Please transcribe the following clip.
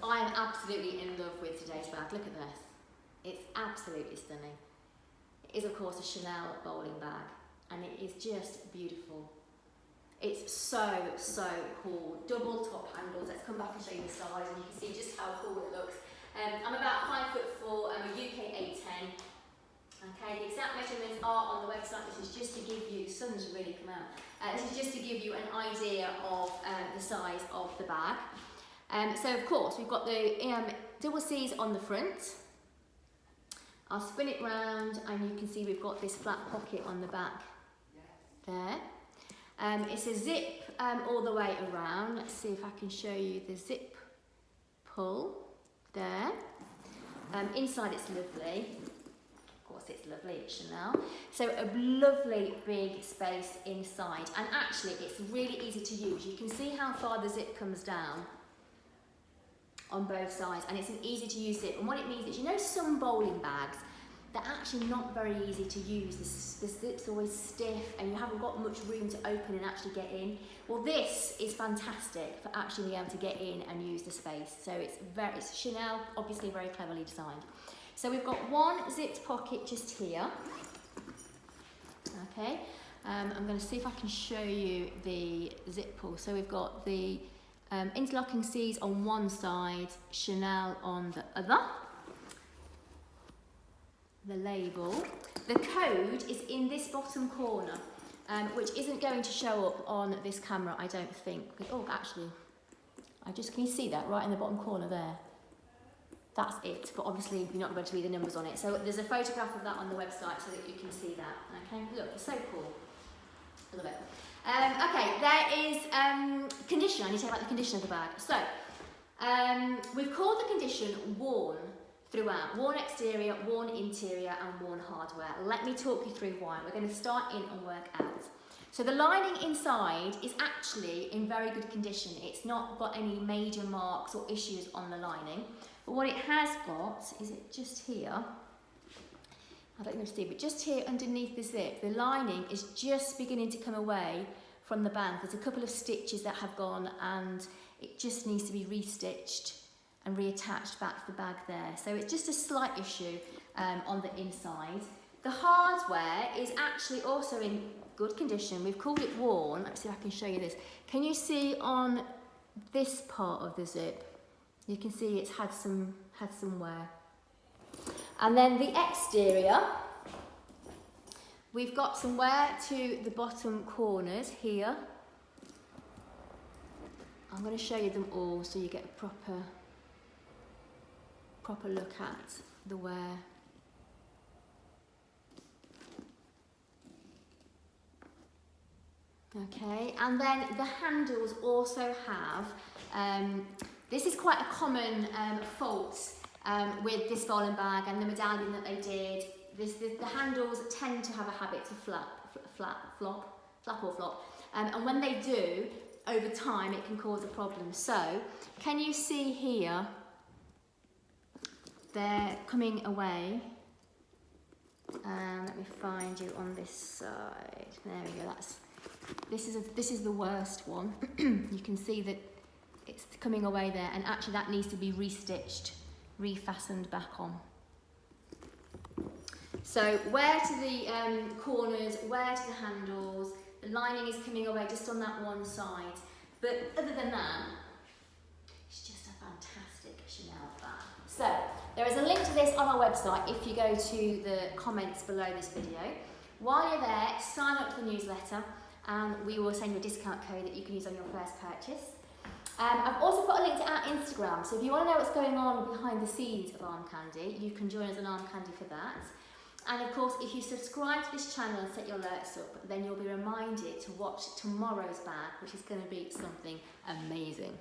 I am absolutely in love with today's bag. Look at this. It's absolutely stunning. It is of course a Chanel bowling bag, and it is just beautiful. It's so cool. Double top handles. Let's come back and show you the size, and you can see just how cool it looks. I'm about 5'4". I'm a UK 8'10". Okay, the exact measurements are on the website. This is just to give you, the sun's really come out. This is just to give you an idea of the size of the bag. So of course we've got the double C's on the front. I'll spin it round and you can see we've got this flat pocket on the back there. It's a zip all the way around. Let's see if I can show you the zip pull there. Inside it's lovely. Of course it's lovely, it's Chanel. So a lovely big space inside, and actually it's really easy to use. You can see how far the zip comes down on both sides, and it's an easy to use zip. And what it means is, you know, some bowling bags, they're actually not very easy to use. The zip's always stiff and you haven't got much room to open and actually get in. Well, this is fantastic for actually being able to get in and use the space. So it's Chanel, obviously very cleverly designed. So we've got one zipped pocket just here. Okay, I'm going to see if I can show you the zip pull. So we've got the interlocking C's on one side, Chanel on the other. The label. The code is in this bottom corner, which isn't going to show up on this camera, I don't think. Oh, actually, can you see that right in the bottom corner there? That's it, but obviously you're not going to read the numbers on it. So there's a photograph of that on the website so that you can see that. Okay, look, it's so cool. I love it. Okay, there is condition. I need to talk about the condition of the bag. So we've called the condition worn throughout. Worn exterior, worn interior, and worn hardware. Let me talk you through why. We're going to start in and work out. So the lining inside is actually in very good condition. It's not got any major marks or issues on the lining. But what it has got, is it just here? I don't know if you see, but just here underneath the zip, the lining is just beginning to come away from the band. There's a couple of stitches that have gone and it just needs to be restitched and reattached back to the bag there. So it's just a slight issue on the inside. The hardware is actually also in good condition. We've called it worn. Let's see if I can show you this. Can you see on this part of the zip? You can see it's had some wear. And then the exterior, we've got some wear to the bottom corners here. I'm going to show you them all so you get a proper look at the wear. Okay, and then the handles also have, this is quite a common fault with this bowling bag and the medallion that they did. The handles tend to have a habit to flop. And when they do, over time it can cause a problem. So, can you see here, they're coming away. Let me find you on this side. There we go, this is the worst one. You can see that it's coming away there, and actually that needs to be restitched, refastened back on. So wear to the corners, wear to the handles, the lining is coming away just on that one side. But other than that, it's just a fantastic Chanel bag. So there is a link to this on our website if you go to the comments below this video. While you're there, sign up to the newsletter and we will send you a discount code that you can use on your first purchase. I've also put a link to our Instagram, so if you want to know what's going on behind the scenes of Armcandy, you can join us on Armcandy for that. And of course, if you subscribe to this channel and set your alerts up, then you'll be reminded to watch tomorrow's bag, which is going to be something amazing.